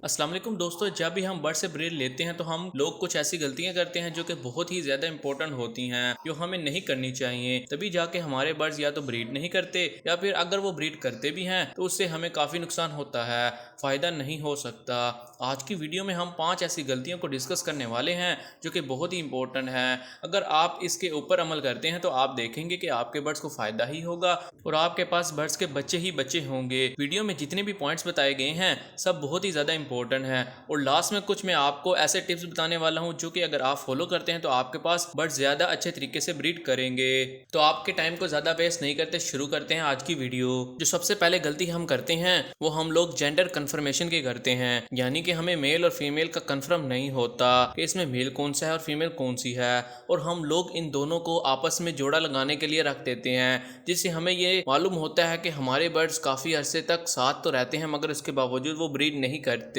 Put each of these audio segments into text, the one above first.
अस्सलाम वालेकुम दोस्तों, जब भी हम बर्ड से ब्रीड लेते हैं तो हम लोग कुछ ऐसी गलतियां करते हैं जो कि बहुत ही ज़्यादा इंपॉर्टेंट होती हैं, जो हमें नहीं करनी चाहिए। तभी जाके हमारे बर्ड्स या तो ब्रीड नहीं करते या फिर अगर वो ब्रीड करते भी हैं तो उससे हमें काफ़ी नुकसान होता है, फ़ायदा नहीं हो सकता। आज की वीडियो में हम 5 ऐसी गलतियों को डिस्कस करने वाले हैं जो कि बहुत ही इंपॉर्टेंट है। अगर आप इसके ऊपर अमल करते हैं तो आप देखेंगे कि आपके बर्ड्स को फ़ायदा ही होगा और आपके पास बर्ड्स के बच्चे ही बच्चे होंगे। वीडियो में जितने भी पॉइंट्स बताए गए हैं सब बहुत ही ज़्यादा इंपॉर्टेंट है और लास्ट में कुछ मैं आपको ऐसे टिप्स बताने वाला हूं जो कि अगर आप फॉलो करते हैं तो आपके पास बर्ड ज़्यादा अच्छे तरीके से ब्रीड करेंगे। तो आपके टाइम को ज़्यादा वेस्ट नहीं करते, शुरू करते हैं आज की वीडियो। जो सबसे पहले गलती हम करते हैं वो हम लोग जेंडर कंफर्मेशन की करते हैं, यानी कि हमें मेल और फीमेल का कंफर्म नहीं होता कि इसमें मेल कौन सा है और फीमेल कौन सी है, और हम लोग इन दोनों को आपस में जोड़ा लगाने के लिए रख देते हैं, जिससे हमें ये मालूम होता है कि हमारे बर्ड्स काफ़ी अरसे तक साथ तो रहते हैं मगर उसके बावजूद वो ब्रीड नहीं करते,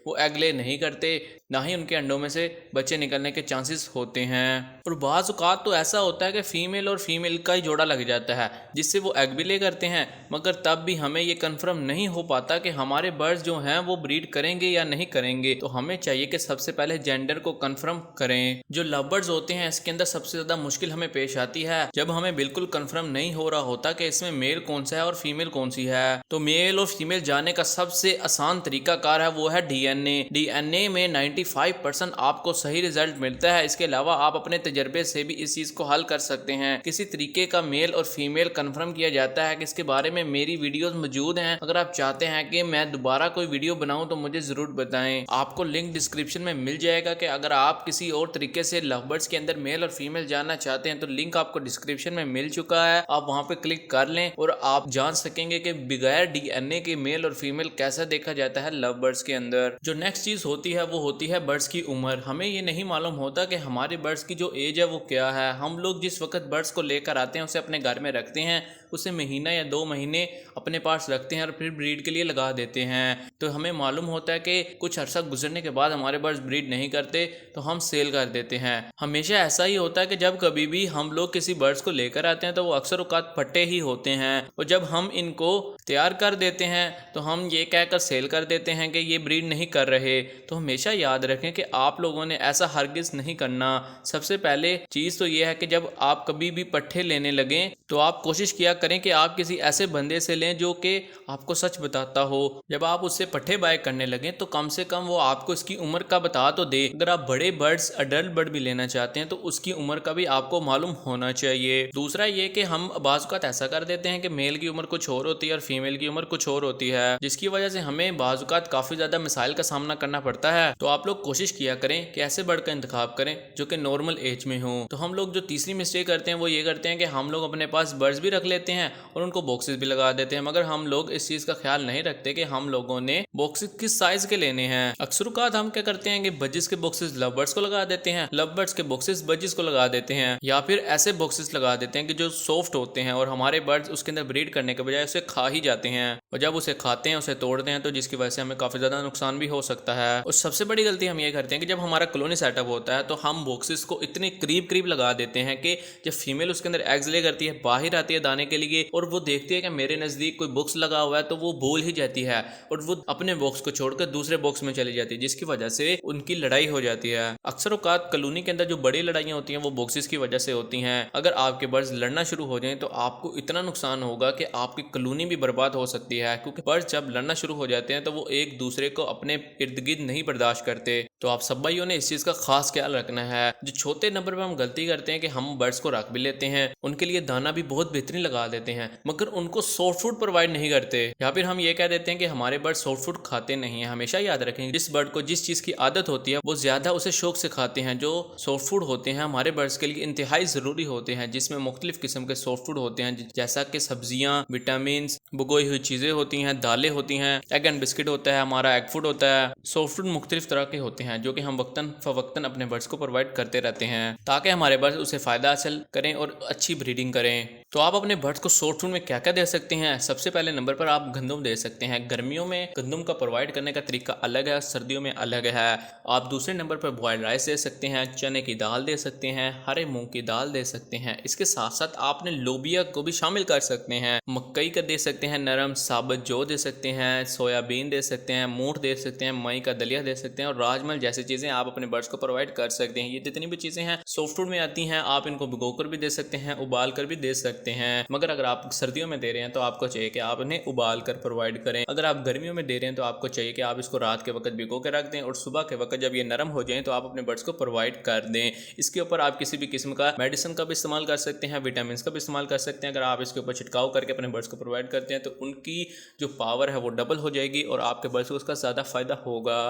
वो एग ले नहीं करते, ना ही उनके अंडों में से बच्चे निकलने के चांसेस होते हैं। और बाज़ औक़ात तो ऐसा होता है कि फ़ीमेल और फीमेल का ही जोड़ा लग जाता है जिससे वो एग भी ले करते हैं, मगर तब भी हमें ये कंफर्म नहीं हो पाता कि हमारे बर्ड्स जो हैं वो ब्रीड करेंगे या नहीं करेंगे। तो हमें चाहिए कि सबसे पहले जेंडर को कंफर्म करें। जो लव बर्ड्स होते हैं इसके अंदर सबसे ज़्यादा मुश्किल हमें पेश आती है जब हमें बिल्कुल कंफर्म नहीं हो रहा होता कि इसमें मेल कौन सा है और फीमेल कौन सी है। तो मेल और फीमेल जानने का सबसे आसान तरीका कार है वो है डीएनए में 95% आपको सही रिजल्ट मिलता है। इसके अलावा आप अपने तजर्बे से भी इस चीज़ को हल कर सकते हैं। किसी तरीके का मेल और फीमेल कंफर्म किया जाता है कि इसके बारे में मेरी वीडियोस मौजूद हैं। अगर आप चाहते हैं कि मैं दोबारा कोई वीडियो बनाऊं तो मुझे ज़रूर बताएं। आपको लिंक डिस्क्रिप्शन में मिल जाएगा कि अगर आप किसी और तरीके से लव बर्ड्स के अंदर मेल और फीमेल जानना चाहते हैं तो लिंक आपको डिस्क्रिप्शन में मिल चुका है, आप वहां पे क्लिक कर लें और आप जान सकेंगे कि बगैर डीएनए के मेल और फीमेल कैसा देखा जाता है लव बर्ड्स के अंदर। जो नेक्स्ट चीज़ होती है वो होती है बर्ड्स की उम्र। हमें ये नहीं मालूम होता कि हमारे बर्ड्स की जो एज है वो क्या है। हम लोग जिस वक्त बर्ड्स को लेकर आते हैं उसे अपने घर में रखते हैं, उसे महीना या 2 महीने अपने पास रखते हैं और फिर ब्रीड के लिए लगा देते हैं। तो हमें मालूम होता है कि कुछ अरसा गुजरने के बाद हमारे बर्ड्स ब्रीड नहीं करते तो हम सेल कर देते हैं। हमेशा ऐसा ही होता है कि जब कभी भी हम लोग किसी बर्ड्स को लेकर आते हैं तो वो अक्सर औकात फटे ही होते हैं और जब हम इनको तैयार कर देते हैं तो हम ये कहकर सेल कर देते हैं कि ये ब्रीड नहीं कर रहे। तो हमेशा याद रखें कि आप लोगों ने ऐसा हरगिज़ नहीं करना। सबसे पहले चीज़ तो ये है कि जब आप कभी भी पट्ठे लेने लगें तो आप कोशिश किया करें कि आप किसी ऐसे बंदे से लें जो कि आपको सच बताता हो। जब आप उससे पट्ठे बाय करने लगें तो कम से कम वो आपको इसकी उम्र का बता तो दे। अगर आप बड़े बर्ड्स अडल्ट बर्ड भी लेना चाहते हैं तो उसकी उम्र का भी आपको मालूम होना चाहिए। दूसरा ये कि हम बाज़ औक़ात ऐसा कर देते हैं कि मेल की उम्र कुछ और होती है और फीमेल की उम्र कुछ और होती है, जिसकी वजह से हमें बाज़ औक़ात काफ़ी ज़्यादा मसाइल का सामना करना पड़ता है। तो आप लोग कोशिश किया करें कि ऐसे बर्ड का इंतखाब करें जो कि नॉर्मल एज में हो। तो हम लोग जो तीसरी मिस्टेक करते हैं वो ये करते हैं कि हम लोग अपने पास बर्ड्स भी रख लेते हैं और उनको बॉक्सेस भी लगा देते हैं, मगर हम लोग इस चीज़ का ख्याल नहीं रखते कि हम लोगों ने बॉक्सेस किस साइज के लेने हैं। अक्सर औक़ात हम क्या करते हैं कि बजिस के बॉक्सेस लव बर्ड्स को लगा देते हैं, लव बर्ड्स के बॉक्सेस बजिस को लगा देते हैं, या फिर ऐसे बॉक्सेस लगा देते हैं कि जो सॉफ्ट होते हैं और हमारे बर्ड्स उसके अंदर ब्रीड करने के बजाय उसे खा ही जाते हैं, और जब उसे खाते हैं उसे तोड़ते हैं तो जिसकी वजह से हमें काफ़ी ज़्यादा नुकसान भी हो सकता है। और सबसे बड़ी गलती हम ये करते हैं कि जब हमारा कॉलोनी सेटअप होता है तो हम बॉक्सेस को इतने करीब करीब लगा देते हैं कि जब फीमेल उसके अंदर एग्स ले करती है, बाहर आती है दाने के लिए और वो देखती है कि मेरे नज़दीक कोई बॉक्स लगा हुआ है तो वो भूल ही जाती है और वो अपने बॉक्स को छोड़कर दूसरे बॉक्स में चली जाती है, जिसकी वजह से उनकी लड़ाई हो जाती है। अक्सर औकात कॉलोनी के अंदर जो बड़ी लड़ाइयाँ होती हैं वो बॉक्सेस की वजह से होती हैं। अगर आपके बर्ड्स लड़ना शुरू हो जाएं तो आपको इतना नुकसान होगा कि आपकी कॉलोनी भी बर्बाद हो सकती है, क्योंकि बर्ड्स जब लड़ना शुरू हो जाते हैं तो वो एक दूसरे को अपने इर्द गिर्द नहीं बर्दाश्त करते। तो आप सब भाइयों ने इस चीज़ का खास ख्याल रखना है। जो छोटे नंबर पर हम गलती करते हैं कि हम बर्ड्स को रख भी लेते हैं, उनके लिए दाना भी बहुत बेहतरीन लगा देते हैं, मगर उनको सॉफ्ट फूड प्रोवाइड नहीं करते, या फिर हम ये कह देते हैं कि हमारे बर्ड सॉफ्ट फूड खाते नहीं है। हमेशा याद रखें जिस बर्ड को जिस चीज़ की आदत होती है वो ज़्यादा उसे शौक से खाते हैं। जो सॉफ्ट फूड होते हैं हमारे बर्ड्स के लिए इंतहाई ज़रूरी होते हैं, जिसमें मुख्तलिफ किस्म के सॉफ्ट फूड होते हैं, जैसा कि सब्जियाँ, विटामिन, भुगोई हुई चीज़ें होती हैं, दालें होती हैं, एग एंड बिस्किट होता है, हमारा एग फूड होता है। सॉफ्ट फूड मुख्तलिफ तरह के होते हैं जो कि हम वक्तन फ़वक्तन अपने बर्ड्स को प्रोवाइड करते रहते हैं ताकि हमारे बर्ड्स उसे फ़ायदा हासिल करें और अच्छी ब्रीडिंग करें। तो आप अपने बर्ड्स को सॉफ्ट फूड में क्या क्या दे सकते हैं। सबसे पहले नंबर पर आप गंदम दे सकते हैं। गर्मियों में गंदम का प्रोवाइड करने का तरीका अलग है, सर्दियों में अलग है। आप दूसरे नंबर पर बॉयल्ड राइस दे सकते हैं, चने की दाल दे सकते हैं, हरे मूंग की दाल दे सकते हैं। इसके साथ साथ आपने लोबिया को भी शामिल कर सकते हैं, मकई का दे सकते हैं, नरम साबुत जौ दे सकते हैं, सोयाबीन दे सकते हैं, मूंग दे सकते हैं, मई का दलिया दे सकते हैं और राजमल जैसी चीजें आप अपने बर्ड्स को प्रोवाइड कर सकते हैं। ये जितनी भी चीजें हैं सॉफ्ट फूड में आती हैं। आप इनको भिगोकर भी दे सकते हैं, उबाल कर भी दे सकते हैं। मगर अगर आप सर्दियों में दे रहे हैं तो आपको चाहिए कि आप इन्हें उबाल कर प्रोवाइड करें। अगर आप गर्मियों में दे रहे हैं तो आपको चाहिए कि आप इसको रात के वक्त भिगो के रख दें और सुबह के वक्त जब ये नरम हो जाए तो आप अपने बर्ड्स को प्रोवाइड कर दें। इसके ऊपर आप किसी भी किस्म का मेडिसिन का भी इस्तेमाल कर सकते हैं, विटामिन का भी इस्तेमाल कर सकते हैं। अगर आप इसके ऊपर छिड़काव करके अपने बर्ड्स को प्रोवाइड करते हैं तो उनकी जो पावर है वो डबल हो जाएगी और आपके बर्ड्स को उसका ज़्यादा फायदा होगा।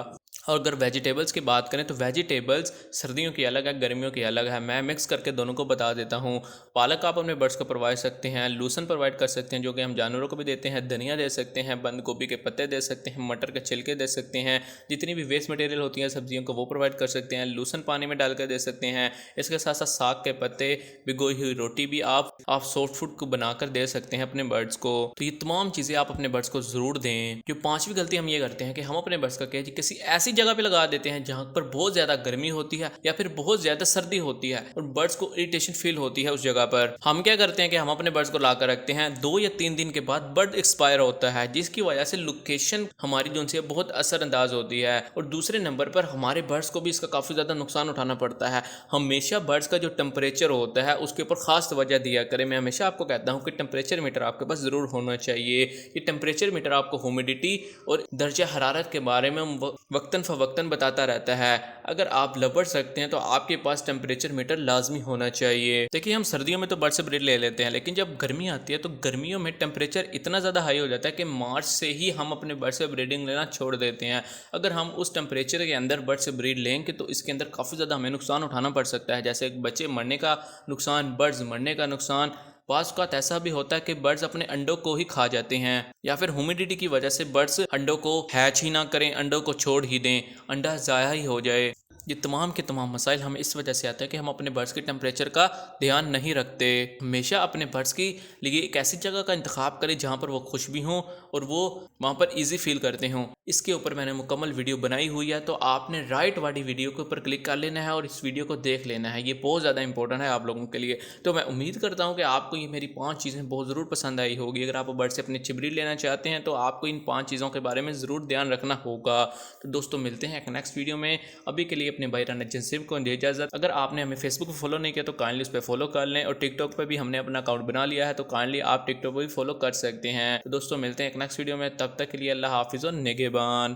और अगर वेजिटेबल्स की बात करें तो वेजिटेबल्स सर्दियों की अलग है, गर्मियों की अलग है। मैं मिक्स करके दोनों को बता देता हूँ। पालक आप अपने बर्ड्स को प्रोवाइड सकते हैं, लूसन प्रोवाइड कर सकते हैं जो कि हम जानवरों को भी देते हैं, धनिया दे सकते हैं, बंद गोभी के पत्ते दे सकते हैं, मटर के छिलके दे सकते हैं, जितनी भी वेस्ट मटेरियल होती है सब्जियों को वो प्रोवाइड कर सकते हैं। लूसन पानी में डालकर दे सकते हैं। इसके साथ साथ साग के पत्ते, भिगोई हुई रोटी भी आप सॉफ्ट फूड को बनाकर दे सकते हैं अपने बर्ड्स को। तो ये तमाम चीज़ें आप अपने बर्ड्स को ज़रूर दें। जो पांचवी गलती हम ये करते हैं कि हम अपने बर्ड्स का केज किसी ऐसी जगह पे लगा देते हैं जहां पर बहुत ज्यादा गर्मी होती है या फिर बहुत ज्यादा सर्दी होती है और बर्ड्स को इरिटेशन फील होती है उस जगह पर। हम क्या करते हैं कि हम अपने बर्ड्स को लाकर रखते हैं, 2 या 3 दिन के बाद बर्ड एक्सपायर होता है जिसकी वजह से लोकेशन हमारी जो है बहुत असरअंदाज होती है। और दूसरे नंबर पर हमारे बर्ड्स को भी इसका काफ़ी ज़्यादा नुकसान उठाना पड़ता है। हमेशा बर्ड्स का जो टेम्परेचर होता है उसके ऊपर खास तवज्जो दिया करें। मैं हमेशा आपको कहता हूँ कि टेम्परेचर मीटर आपके पास ज़रूर होना चाहिए। ये टेम्परेचर मीटर आपको ह्यूमिडिटी और दर्जा हरारत के बारे में वक्तन फ़वक्तन बताता रहता है। अगर आप लबड़ सकते हैं तो आपके पास टेम्परेचर मीटर लाजमी होना चाहिए। देखिए हम सर्दियों में तो बर्ड से ब्रीड ले लेते हैं, लेकिन जब गर्मी आती है तो गर्मियों में टेम्परेचर इतना ज़्यादा हाई हो जाता है कि मार्च से ही हम अपने बर्ड से ब्रीडिंग लेना छोड़ देते हैं। अगर हम उस टेम्परेचर के अंदर बर्ड से ब्रीड लेंगे तो इसके अंदर काफ़ी ज़्यादा हमें नुकसान उठाना पड़ सकता है, जैसे बच्चे मरने का नुकसान, बर्ड्स मरने का नुकसान। बाज़ औक़ात ऐसा भी होता है कि बर्ड्स अपने अंडों को ही खा जाते हैं या फिर ह्यूमिडिटी की वजह से बर्ड्स अंडों को हैच ही ना करें, अंडों को छोड़ ही दें, अंडा ज़ाया ही हो जाए। ये तमाम के तमाम मसाइल हमें इस वजह से आते हैं कि हम अपने बर्ड्स के टेम्परेचर का ध्यान नहीं रखते। हमेशा अपने बर्ड्स के लिए एक ऐसी जगह का इंतखाब करें जहाँ पर वो खुश भी हों और वो वहाँ पर इजी फील करते हों। इसके ऊपर मैंने मुकम्मल वीडियो बनाई हुई है, तो आपने राइट वाली वीडियो के ऊपर क्लिक कर लेना है और इस वीडियो को देख लेना है। ये बहुत ज़्यादा इंपॉर्टेंट है आप लोगों के लिए। तो मैं उम्मीद करता हूँ कि आपको ये मेरी 5 चीज़ें बहुत ज़रूर पसंद आई होगी। अगर आप बर्ड से अपनी अच्छी ब्रीड लेना चाहते हैं तो आपको इन 5 चीज़ों के बारे में ज़रूर ध्यान रखना होगा। तो दोस्तों मिलते हैं एक नेक्स्ट वीडियो में। अभी के लिए अपने भाई राना सिर्फ को दे इजाज़त। अगर आपने हमें फेसबुक पर फॉलो नहीं किया तो काइंडली उस पर फॉलो कर लें और टिकटॉक पर भी हमने अपना अकाउंट बना लिया है, तो काइंडली आप टिकटॉक पर भी फॉलो कर सकते हैं। तो दोस्तों मिलते हैं एक नेक्स्ट वीडियो में, तब तक के लिए अल्लाह हाफिज़ और निगहबान।